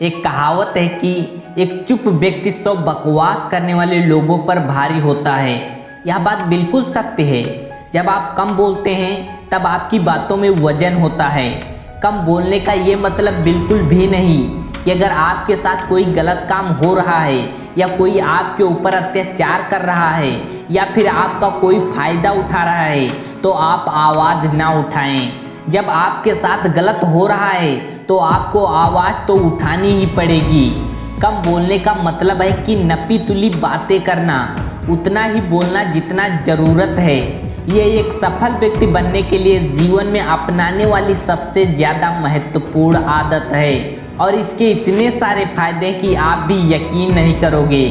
एक कहावत है कि एक चुप व्यक्ति सौ बकवास करने वाले लोगों पर भारी होता है। यह बात बिल्कुल सत्य है। जब आप कम बोलते हैं तब आपकी बातों में वजन होता है। कम बोलने का ये मतलब बिल्कुल भी नहीं कि अगर आपके साथ कोई गलत काम हो रहा है या कोई आपके ऊपर अत्याचार कर रहा है या फिर आपका कोई फायदा उठा रहा है तो आप आवाज़ ना उठाएं। जब आपके साथ गलत हो रहा है तो आपको आवाज़ तो उठानी ही पड़ेगी। कम बोलने का मतलब है कि नपी तुली बातें करना, उतना ही बोलना जितना ज़रूरत है। ये एक सफल व्यक्ति बनने के लिए जीवन में अपनाने वाली सबसे ज़्यादा महत्वपूर्ण आदत है और इसके इतने सारे फायदे कि आप भी यकीन नहीं करोगे।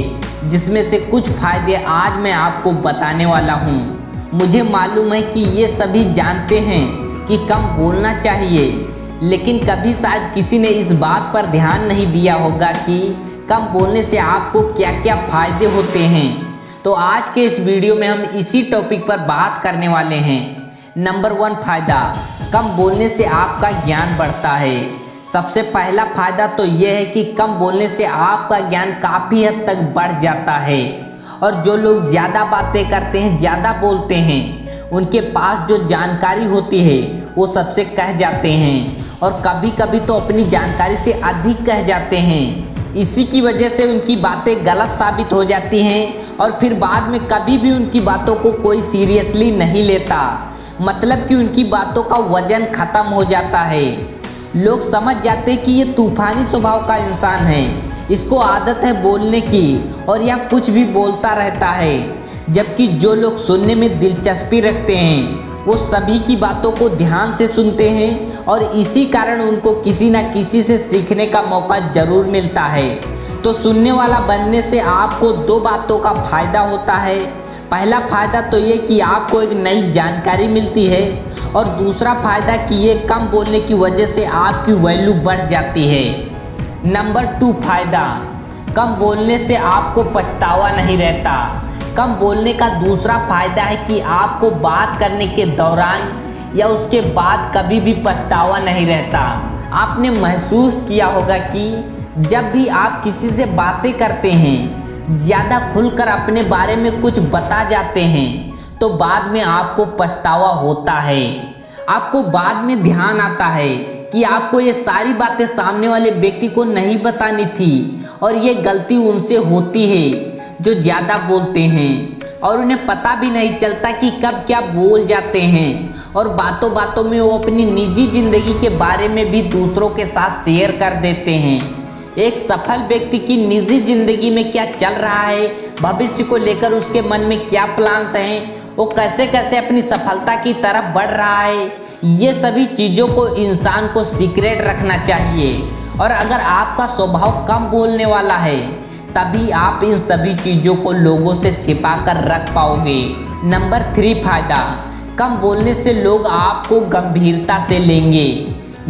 जिसमें से कुछ फायदे आज मैं आपको बताने वाला हूँ। मुझे मालूम है कि ये सभी जानते हैं कि कम बोलना चाहिए, लेकिन कभी शायद किसी ने इस बात पर ध्यान नहीं दिया होगा कि कम बोलने से आपको क्या क्या फायदे होते हैं। तो आज के इस वीडियो में हम इसी टॉपिक पर बात करने वाले हैं। नंबर 1 फायदा, कम बोलने से आपका ज्ञान बढ़ता है। सबसे पहला फायदा तो यह है कि कम बोलने से आपका ज्ञान काफ़ी हद तक बढ़ जाता है। और जो लोग ज़्यादा बातें करते हैं, ज़्यादा बोलते हैं, उनके पास जो जानकारी होती है वो सबसे कह जाते हैं और कभी कभी तो अपनी जानकारी से अधिक कह जाते हैं। इसी की वजह से उनकी बातें गलत साबित हो जाती हैं और फिर बाद में कभी भी उनकी बातों को कोई सीरियसली नहीं लेता। मतलब कि उनकी बातों का वजन ख़त्म हो जाता है। लोग समझ जाते हैं कि ये तूफानी स्वभाव का इंसान है, इसको आदत है बोलने की और यह कुछ भी बोलता रहता है। जबकि जो लोग सुनने में दिलचस्पी रखते हैं वो सभी की बातों को ध्यान से सुनते हैं और इसी कारण उनको किसी न किसी से सीखने का मौका ज़रूर मिलता है। तो सुनने वाला बनने से आपको 2 बातों का फ़ायदा होता है। पहला फ़ायदा तो ये कि आपको एक नई जानकारी मिलती है और दूसरा फ़ायदा कि ये कम बोलने की वजह से आपकी वैल्यू बढ़ जाती है। नंबर 2 फायदा, कम बोलने से आपको पछतावा नहीं रहता। कम बोलने का दूसरा फायदा है कि आपको बात करने के दौरान या उसके बाद कभी भी पछतावा नहीं रहता। आपने महसूस किया होगा कि जब भी आप किसी से बातें करते हैं, ज़्यादा खुलकर अपने बारे में कुछ बता जाते हैं तो बाद में आपको पछतावा होता है। आपको बाद में ध्यान आता है कि आपको ये सारी बातें सामने वाले व्यक्ति को नहीं बतानी थी और ये गलती उनसे होती है जो ज़्यादा बोलते हैं और उन्हें पता भी नहीं चलता कि कब क्या बोल जाते हैं और बातों बातों में वो अपनी निजी ज़िंदगी के बारे में भी दूसरों के साथ शेयर कर देते हैं। एक सफल व्यक्ति की निजी ज़िंदगी में क्या चल रहा है, भविष्य को लेकर उसके मन में क्या प्लान्स हैं, वो कैसे कैसे अपनी सफलता की तरफ बढ़ रहा है, ये सभी चीज़ों को इंसान को सीक्रेट रखना चाहिए। और अगर आपका स्वभाव कम बोलने वाला है तभी आप इन सभी चीज़ों को लोगों से छिपा कर रख पाओगे। नंबर 3 फायदा, कम बोलने से लोग आपको गंभीरता से लेंगे।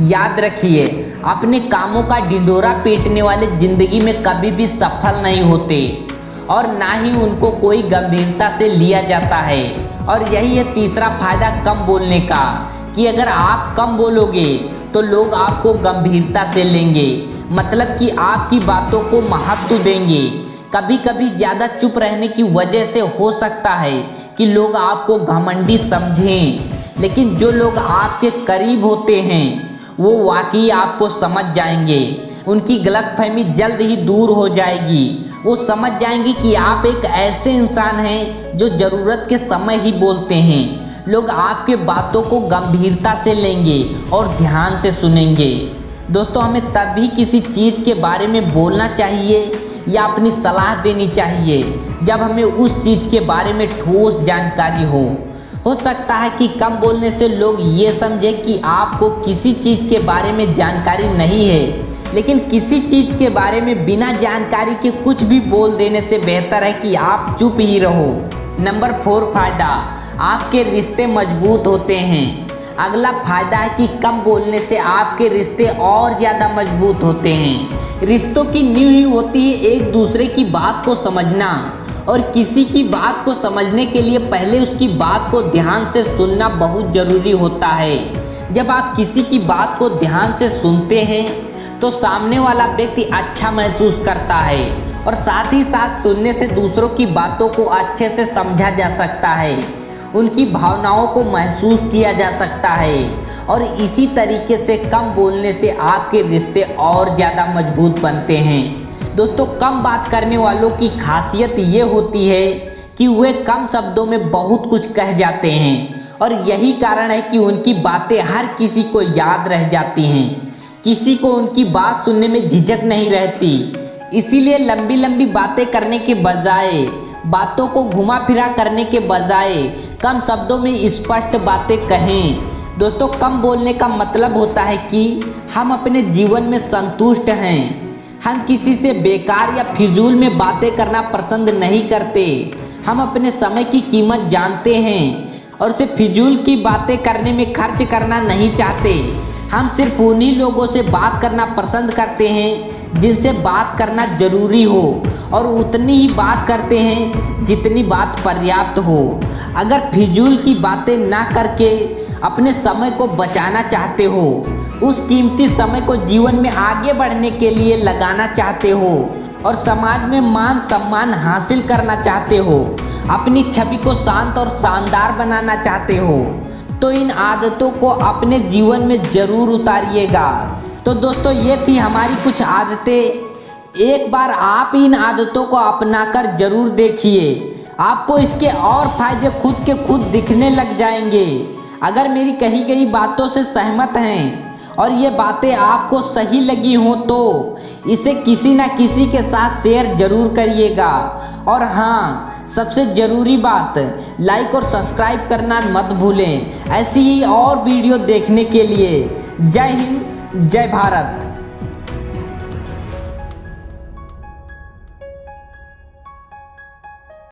याद रखिए, अपने कामों का ढिंढोरा पीटने वाले ज़िंदगी में कभी भी सफल नहीं होते और ना ही उनको कोई गंभीरता से लिया जाता है। और यही है तीसरा फायदा कम बोलने का कि अगर आप कम बोलोगे तो लोग आपको गंभीरता से लेंगे। मतलब कि आपकी बातों को महत्व देंगे। कभी कभी ज़्यादा चुप रहने की वजह से हो सकता है कि लोग आपको घमंडी समझें, लेकिन जो लोग आपके करीब होते हैं वो वाकई आपको समझ जाएंगे। उनकी गलतफहमी जल्द ही दूर हो जाएगी। वो समझ जाएंगे कि आप एक ऐसे इंसान हैं जो ज़रूरत के समय ही बोलते हैं। लोग आपके बातों को गंभीरता से लेंगे और ध्यान से सुनेंगे। दोस्तों, हमें तभी किसी चीज़ के बारे में बोलना चाहिए या अपनी सलाह देनी चाहिए जब हमें उस चीज़ के बारे में ठोस जानकारी हो सकता है कि कम बोलने से लोग ये समझें कि आपको किसी चीज़ के बारे में जानकारी नहीं है, लेकिन किसी चीज़ के बारे में बिना जानकारी के कुछ भी बोल देने से बेहतर है कि आप चुप ही रहो। नंबर 4 फायदा, आपके रिश्ते मजबूत होते हैं। अगला फायदा है कि कम बोलने से आपके रिश्ते और ज़्यादा मजबूत होते हैं। रिश्तों की नींव ही होती है एक दूसरे की बात को समझना और किसी की बात को समझने के लिए पहले उसकी बात को ध्यान से सुनना बहुत ज़रूरी होता है। जब आप किसी की बात को ध्यान से सुनते हैं तो सामने वाला व्यक्ति अच्छा महसूस करता है और साथ ही साथ सुनने से दूसरों की बातों को अच्छे से समझा जा सकता है, उनकी भावनाओं को महसूस किया जा सकता है और इसी तरीके से कम बोलने से आपके रिश्ते और ज़्यादा मजबूत बनते हैं। दोस्तों, कम बात करने वालों की खासियत ये होती है कि वे कम शब्दों में बहुत कुछ कह जाते हैं और यही कारण है कि उनकी बातें हर किसी को याद रह जाती हैं। किसी को उनकी बात सुनने में झिझक नहीं रहती, इसीलिए लंबी लंबी बातें करने के बजाय, बातों को घुमा फिरा करने के बजाय कम शब्दों में स्पष्ट बातें कहें। दोस्तों, कम बोलने का मतलब होता है कि हम अपने जीवन में संतुष्ट हैं। हम किसी से बेकार या फिजूल में बातें करना पसंद नहीं करते। हम अपने समय की कीमत जानते हैं और उसे फिजूल की बातें करने में खर्च करना नहीं चाहते। हम सिर्फ उन्हीं लोगों से बात करना पसंद करते हैं जिनसे बात करना जरूरी हो और उतनी ही बात करते हैं जितनी बात पर्याप्त हो। अगर फिजूल की बातें ना करके अपने समय को बचाना चाहते हो, उस कीमती समय को जीवन में आगे बढ़ने के लिए लगाना चाहते हो और समाज में मान सम्मान हासिल करना चाहते हो, अपनी छवि को शांत और शानदार बनाना चाहते हो, तो इन आदतों को अपने जीवन में ज़रूर उतारिएगा। तो दोस्तों, ये थी हमारी कुछ आदतें। एक बार आप इन आदतों को अपनाकर ज़रूर देखिए, आपको इसके और फायदे खुद के खुद दिखने लग जाएंगे। अगर मेरी कही गई बातों से सहमत हैं और ये बातें आपको सही लगी हों तो इसे किसी ना किसी के साथ शेयर ज़रूर करिएगा। और हाँ, सबसे ज़रूरी बात, लाइक और सब्सक्राइब करना मत भूलें ऐसी ही और वीडियो देखने के लिए। जय हिंद, जय भारत।